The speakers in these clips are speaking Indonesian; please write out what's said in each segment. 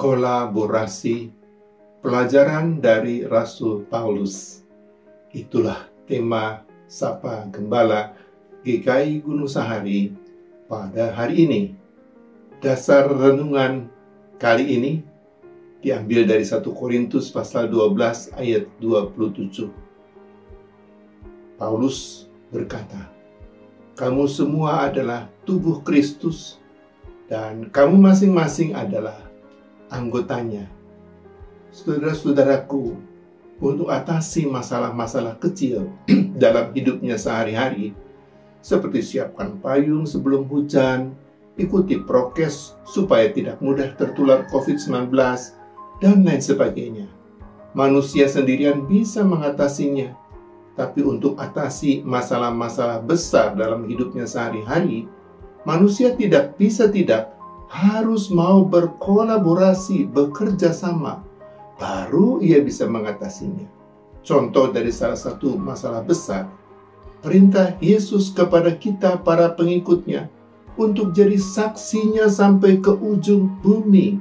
Kolaborasi, pelajaran dari Rasul Paulus. Itulah tema Sapa Gembala GKI Gunung Sahari pada hari ini. Dasar renungan kali ini diambil dari 1 Korintus pasal 12 ayat 27. Paulus berkata, "Kamu semua adalah tubuh Kristus dan kamu masing-masing adalah anggotanya." Saudara-saudaraku, untuk atasi masalah-masalah kecil dalam hidupnya sehari-hari, seperti siapkan payung sebelum hujan, ikuti prokes supaya tidak mudah tertular COVID-19, dan lain sebagainya. Manusia sendirian bisa mengatasinya, tapi untuk atasi masalah-masalah besar dalam hidupnya sehari-hari, manusia harus mau berkolaborasi, bekerja sama, baru ia bisa mengatasinya. Contoh dari salah satu masalah besar, perintah Yesus kepada kita para pengikutnya untuk jadi saksinya sampai ke ujung bumi.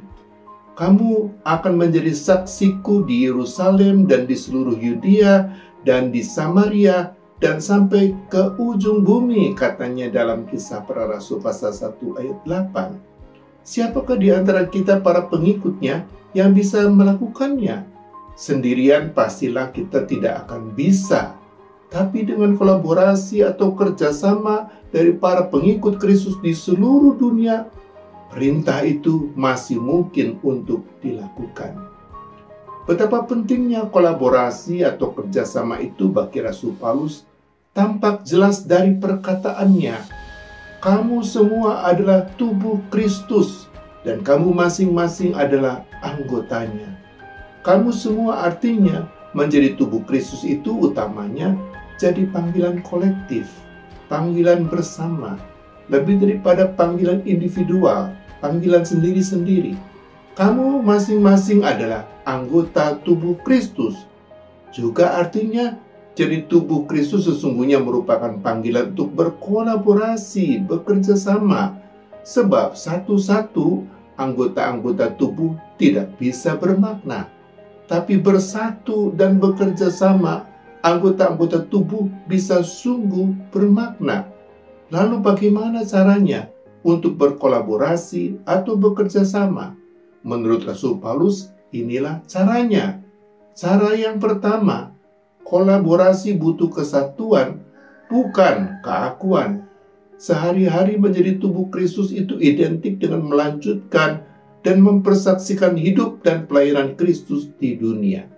Kamu akan menjadi saksiku di Yerusalem dan di seluruh Yudea dan di Samaria dan sampai ke ujung bumi, katanya dalam Kisah Para Rasul pasal 1 ayat 8. Siapakah di antara kita para pengikutnya yang bisa melakukannya? Sendirian pastilah kita tidak akan bisa. Tapi dengan kolaborasi atau kerjasama dari para pengikut Kristus di seluruh dunia, perintah itu masih mungkin untuk dilakukan. Betapa pentingnya kolaborasi atau kerjasama itu bagi Rasul Paulus tampak jelas dari perkataannya. Kamu semua adalah tubuh Kristus dan kamu masing-masing adalah anggotanya. Kamu semua artinya menjadi tubuh Kristus itu utamanya jadi panggilan kolektif, panggilan bersama, lebih daripada panggilan individual, panggilan sendiri-sendiri. Kamu masing-masing adalah anggota tubuh Kristus. Juga artinya jadi tubuh Kristus sesungguhnya merupakan panggilan untuk berkolaborasi, bekerja sama. Sebab satu-satu anggota-anggota tubuh tidak bisa bermakna. Tapi bersatu dan bekerja sama, anggota-anggota tubuh bisa sungguh bermakna. Lalu bagaimana caranya untuk berkolaborasi atau bekerja sama? Menurut Rasul Paulus, inilah caranya. Cara yang pertama, kolaborasi butuh kesatuan, bukan keakuan. Sehari-hari menjadi tubuh Kristus itu identik dengan melanjutkan dan mempersaksikan hidup dan pelayanan Kristus di dunia.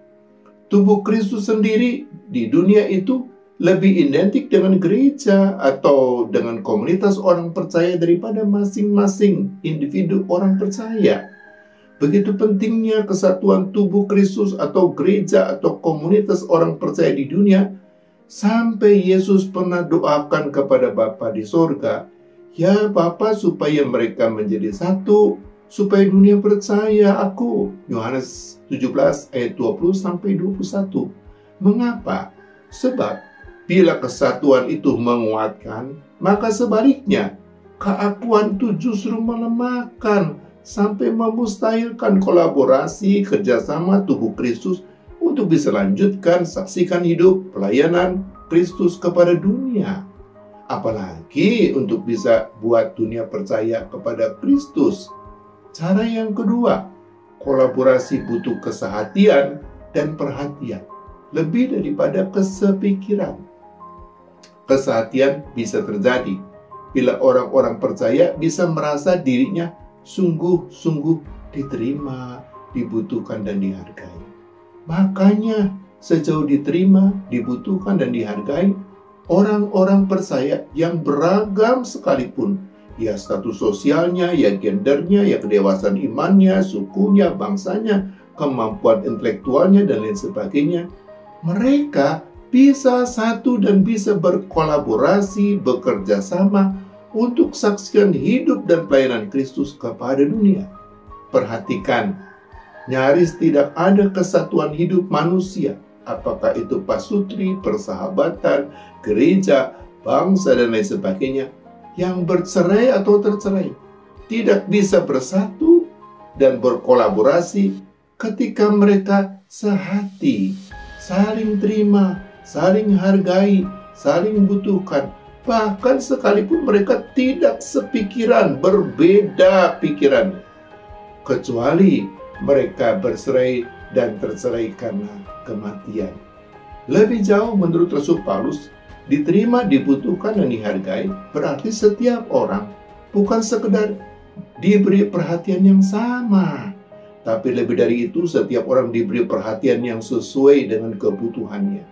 Tubuh Kristus sendiri di dunia itu lebih identik dengan gereja atau dengan komunitas orang percaya daripada masing-masing individu orang percaya. Begitu pentingnya kesatuan tubuh Kristus atau gereja atau komunitas orang percaya di dunia, sampai Yesus pernah doakan kepada Bapa di sorga, "Ya Bapa, supaya mereka menjadi satu, supaya dunia percaya aku." Yohanes 17 ayat 20-21. Mengapa? Sebab bila kesatuan itu menguatkan, maka sebaliknya keakuan itu justru melemahkan sampai memustahilkan kolaborasi kerjasama tubuh Kristus untuk bisa lanjutkan saksikan hidup pelayanan Kristus kepada dunia. Apalagi untuk bisa buat dunia percaya kepada Kristus. Cara yang kedua, kolaborasi butuh kesehatian dan perhatian, lebih daripada kesepikiran. Kesehatian bisa terjadi bila orang-orang percaya bisa merasa dirinya sungguh-sungguh diterima, dibutuhkan, dan dihargai. Makanya sejauh diterima, dibutuhkan, dan dihargai, orang-orang percaya yang beragam sekalipun, ya status sosialnya, ya gendernya, ya kedewasaan imannya, sukunya, bangsanya, kemampuan intelektualnya, dan lain sebagainya, mereka bisa satu dan bisa berkolaborasi, bekerja sama untuk saksikan hidup dan pelayanan Kristus kepada dunia. Perhatikan, nyaris tidak ada kesatuan hidup manusia, apakah itu pasutri, persahabatan, gereja, bangsa, dan lain sebagainya, yang bercerai atau tercerai, tidak bisa bersatu dan berkolaborasi ketika mereka sehati, saling terima, saling hargai, saling butuhkan. Bahkan sekalipun mereka tidak sepikiran, berbeda pikiran, kecuali mereka bercerai dan tercerai karena kematian. Lebih jauh menurut Rasul Paulus, diterima, dibutuhkan, dan dihargai berarti setiap orang bukan sekedar diberi perhatian yang sama, tapi lebih dari itu setiap orang diberi perhatian yang sesuai dengan kebutuhannya.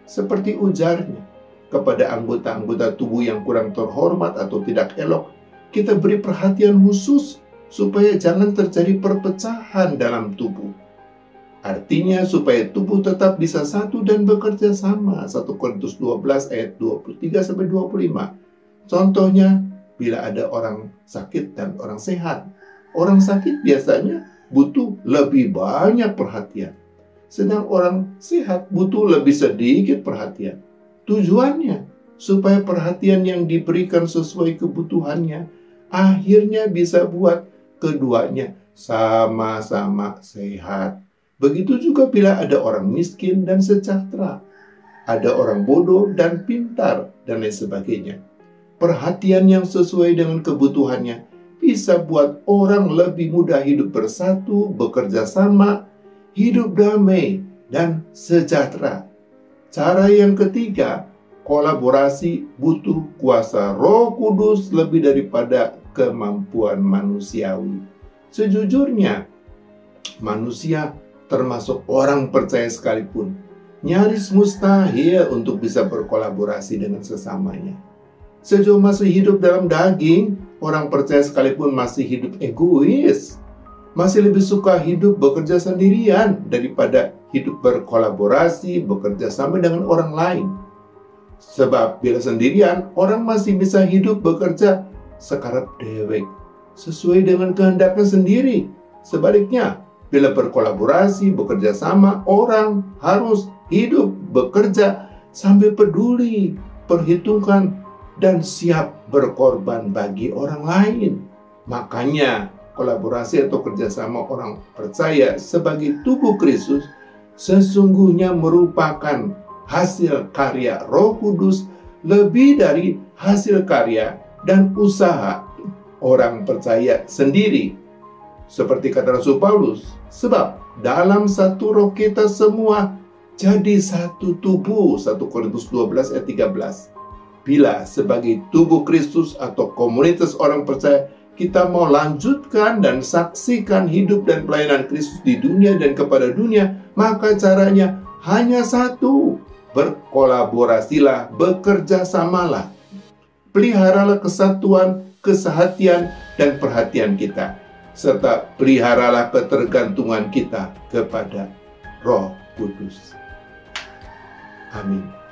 Seperti ujarnya, kepada anggota-anggota tubuh yang kurang terhormat atau tidak elok, kita beri perhatian khusus supaya jangan terjadi perpecahan dalam tubuh. Artinya supaya tubuh tetap bisa satu dan bekerja sama. 1 Korintus 12 ayat 23-25. Contohnya, bila ada orang sakit dan orang sehat. Orang sakit biasanya butuh lebih banyak perhatian, sedang orang sehat butuh lebih sedikit perhatian. Tujuannya supaya perhatian yang diberikan sesuai kebutuhannya akhirnya bisa buat keduanya sama-sama sehat. Begitu juga bila ada orang miskin dan sejahtera, ada orang bodoh dan pintar, dan lain sebagainya. Perhatian yang sesuai dengan kebutuhannya bisa buat orang lebih mudah hidup bersatu, bekerja sama, hidup damai, dan sejahtera. Cara yang ketiga, kolaborasi butuh kuasa Roh Kudus lebih daripada kemampuan manusiawi. Sejujurnya, manusia termasuk orang percaya sekalipun nyaris mustahil untuk bisa berkolaborasi dengan sesamanya. Sejauh masih hidup dalam daging, orang percaya sekalipun masih hidup egois, masih lebih suka hidup bekerja sendirian daripada hidup berkolaborasi, bekerja sama dengan orang lain. Sebab bila sendirian, orang masih bisa hidup bekerja sekarang dewek, sesuai dengan kehendaknya sendiri. Sebaliknya, bila berkolaborasi, bekerja sama, orang harus hidup bekerja sambil peduli, perhitungkan, dan siap berkorban bagi orang lain. Makanya, kolaborasi atau kerjasama orang percaya sebagai tubuh Kristus sesungguhnya merupakan hasil karya Roh Kudus lebih dari hasil karya dan usaha orang percaya sendiri. Seperti kata Rasul Paulus, sebab dalam satu roh kita semua jadi satu tubuh. 1 Korintus 12 ayat 13. Bila sebagai tubuh Kristus atau komunitas orang percaya kita mau lanjutkan dan saksikan hidup dan pelayanan Kristus di dunia dan kepada dunia, maka caranya hanya satu. Berkolaborasilah, bekerja samalah. Peliharalah kesatuan, kesehatian, dan perhatian kita, serta peliharalah ketergantungan kita kepada Roh Kudus. Amin.